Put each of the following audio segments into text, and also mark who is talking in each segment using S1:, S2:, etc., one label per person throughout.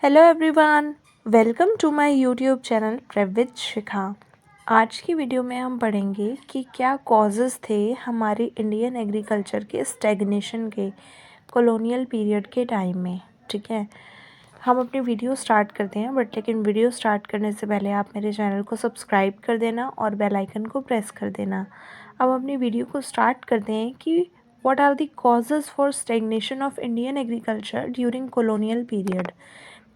S1: Hello everyone, welcome to my YouTube channel prep with Shikha. आज की video में हम पढ़ेंगे कि क्या कॉजेज़ थे हमारी इंडियन एग्रीकल्चर के स्टैग्नेशन के कॉलोनियल पीरियड के टाइम में। ठीक है, हम अपनी वीडियो स्टार्ट करते हैं लेकिन वीडियो स्टार्ट करने से पहले आप मेरे चैनल को सब्सक्राइब कर देना और बेल आइकन को प्रेस कर देना। अब अपनी वीडियो को स्टार्ट करते हैं कि what are the causes for stagnation of Indian agriculture during colonial period.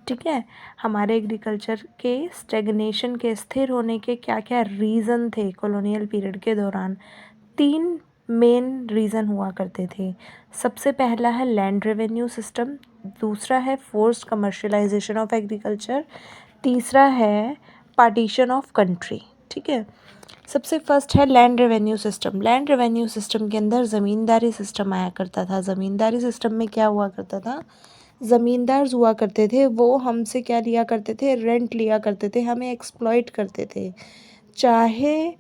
S1: ठीक है, हमारे एग्रीकल्चर के स्टेगनेशन के स्थिर होने के क्या क्या रीज़न थे कॉलोनियल पीरियड के दौरान। 3 मेन रीज़न हुआ करते थे। सबसे पहला है लैंड रेवेन्यू सिस्टम, दूसरा है फोर्स्ड कमर्शियलाइजेशन ऑफ एग्रीकल्चर, तीसरा है पार्टीशन ऑफ कंट्री। ठीक है, सबसे फर्स्ट है land revenue system. Land revenue system के अंदर ज़मींदारी सिस्टम आया करता था। ज़मींदारी सिस्टम में क्या हुआ करता था, ज़मींदार हुआ करते थे, वो हमसे क्या लिया करते थे, रेंट लिया करते थे, हमें एक्सप्लॉइट करते थे। चाहे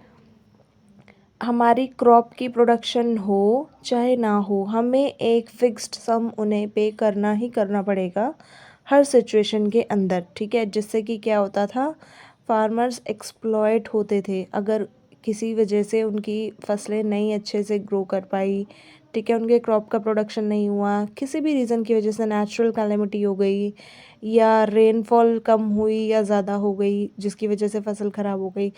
S1: हमारी क्रॉप की प्रोडक्शन हो चाहे ना हो, हमें एक फिक्स्ड सम उन्हें पे करना ही करना पड़ेगा हर सिचुएशन के अंदर। ठीक है, जिससे कि क्या होता था, फार्मर्स एक्सप्लॉइट होते थे। अगर किसी वजह से उनकी फसलें नहीं अच्छे से ग्रो कर पाई, ठीक है, उनके क्रॉप का प्रोडक्शन नहीं हुआ, किसी भी रीज़न की वजह से नेचुरल कैलेमिटी हो गई या रेनफॉल कम हुई या ज़्यादा हो गई जिसकी वजह से फसल ख़राब हो गई,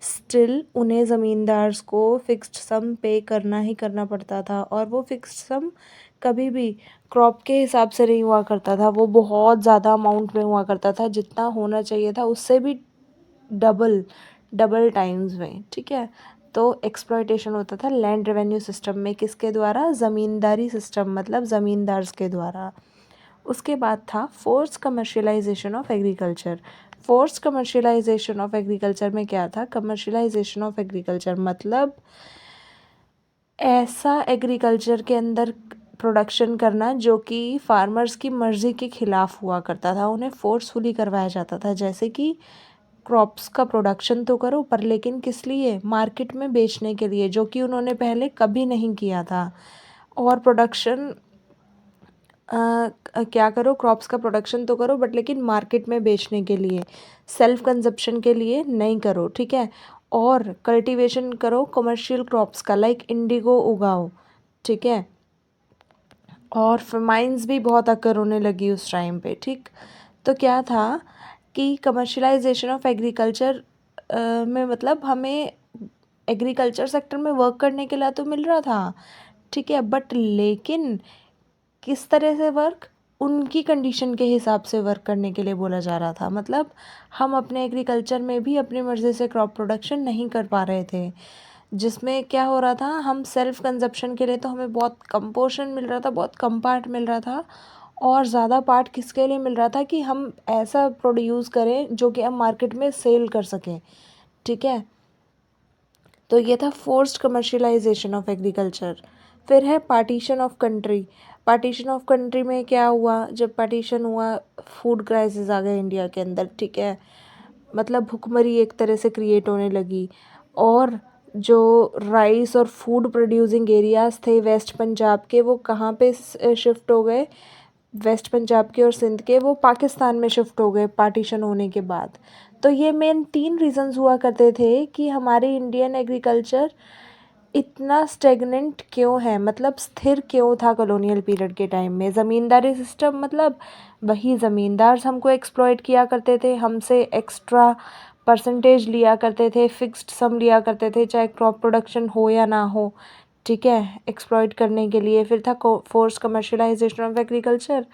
S1: स्टिल उन्हें ज़मींदार्स को फिक्स्ड सम पे करना ही करना पड़ता था। और वो फिक्स्ड सम कभी भी क्रॉप के हिसाब से नहीं हुआ करता था, वो बहुत ज़्यादा अमाउंट में हुआ करता था, जितना होना चाहिए था उससे भी डबल डबल टाइम्स में। ठीक है, तो एक्सप्लॉयटेशन होता था लैंड रेवेन्यू सिस्टम में, किसके द्वारा, ज़मींदारी सिस्टम मतलब ज़मींदार्स के द्वारा। उसके बाद था force commercialisation of agriculture. Force commercialisation of agriculture में क्या था, कमर्शियलाइजेशन ऑफ एग्रीकल्चर मतलब ऐसा एग्रीकल्चर के अंदर प्रोडक्शन करना जो कि फार्मर्स की मर्ज़ी के ख़िलाफ़ हुआ करता था, उन्हें फोर्सफुली करवाया जाता था। जैसे कि क्रॉप्स का प्रोडक्शन तो करो पर लेकिन किस लिए, मार्केट में बेचने के लिए, जो कि उन्होंने पहले कभी नहीं किया था। और प्रोडक्शन क्या करो, क्रॉप्स का प्रोडक्शन तो करो बट लेकिन मार्केट में बेचने के लिए, सेल्फ कंजप्शन के लिए नहीं करो। ठीक है, और कल्टीवेशन करो कमर्शियल क्रॉप्स का, लाइक इंडिगो उगाओ। ठीक है, और फेमाइंस भी बहुत अकर होने लगी उस टाइम पे। ठीक, तो क्या था कि कमर्शलाइजेशन ऑफ एग्रीकल्चर में मतलब हमें एग्रीकल्चर सेक्टर में वर्क करने के लिए तो मिल रहा था, ठीक है, बट लेकिन किस तरह से वर्क, उनकी कंडीशन के हिसाब से वर्क करने के लिए बोला जा रहा था। मतलब हम अपने एग्रीकल्चर में भी अपनी मर्ज़ी से क्रॉप प्रोडक्शन नहीं कर पा रहे थे, जिसमें क्या हो रहा था, हम सेल्फ कंजप्शन के लिए तो हमें बहुत कम पोर्शन मिल रहा था, बहुत कम पार्ट मिल रहा था, और ज़्यादा पार्ट किसके लिए मिल रहा था कि हम ऐसा प्रोड्यूस करें जो कि हम मार्केट में सेल कर सकें। ठीक है, तो ये था फोर्स्ड कमर्शियलाइजेशन ऑफ एग्रीकल्चर। फिर है partition of country. Partition of country में क्या हुआ, जब पार्टीशन हुआ फूड क्राइसिस आ गया इंडिया के अंदर। ठीक है, मतलब भुखमरी एक तरह से क्रिएट होने लगी, और जो राइस और फूड प्रोड्यूसिंग एरियाज़ थे वेस्ट पंजाब के, वो कहाँ पे शिफ्ट हो गए, वेस्ट पंजाब के और सिंध के, वो पाकिस्तान में शिफ्ट हो गए पार्टीशन होने के बाद। तो ये मेन 3 रीज़न्स हुआ करते थे कि हमारी इंडियन एग्रीकल्चर इतना स्टेगनेंट क्यों है, मतलब स्थिर क्यों था कॉलोनियल पीरियड के टाइम में। ज़मींदारी सिस्टम मतलब वही ज़मींदार हमको एक्सप्लॉइट किया करते थे, हमसे एक्स्ट्रा परसेंटेज लिया करते थे, फिक्स्ड सम लिया करते थे, चाहे क्रॉप प्रोडक्शन हो या ना हो। ठीक है, एक्सप्लॉइट करने के लिए। फिर था फोर्स कमर्शियलाइजेशन ऑफ एग्रीकल्चर।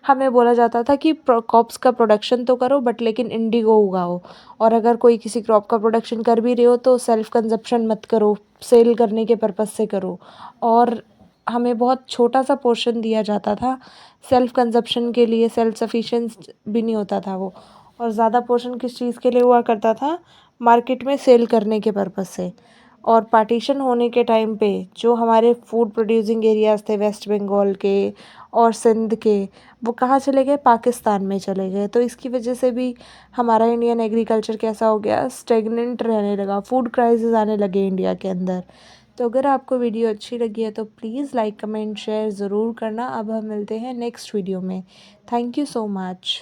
S1: हमें बोला जाता था कि क्रॉप्स का प्रोडक्शन तो करो बट लेकिन इंडिगो उगाओ, और अगर कोई किसी क्रॉप का प्रोडक्शन कर भी रहे हो तो सेल्फ कंजप्शन मत करो, सेल करने के पर्पज़ से करो। और हमें बहुत छोटा सा पोर्शन दिया जाता था सेल्फ कंजप्शन के लिए, सेल्फ सफिशिएंट भी नहीं होता था वो। और ज़्यादा पोर्शन किस चीज़ के लिए हुआ करता था, मार्केट में सेल करने के पर्पज़ से। और पार्टीशन होने के टाइम पे जो हमारे फूड प्रोड्यूसिंग एरियाज़ थे वेस्ट बंगाल के और सिंध के, वो कहाँ चले गए, पाकिस्तान में चले गए। तो इसकी वजह से भी हमारा इंडियन एग्रीकल्चर कैसा हो गया, स्टेगनेंट रहने लगा, फूड क्राइसिस आने लगे इंडिया के अंदर। तो अगर आपको वीडियो अच्छी लगी है तो प्लीज़ लाइक कमेंट शेयर ज़रूर करना। अब हम मिलते हैं नेक्स्ट वीडियो में। Thank you so much.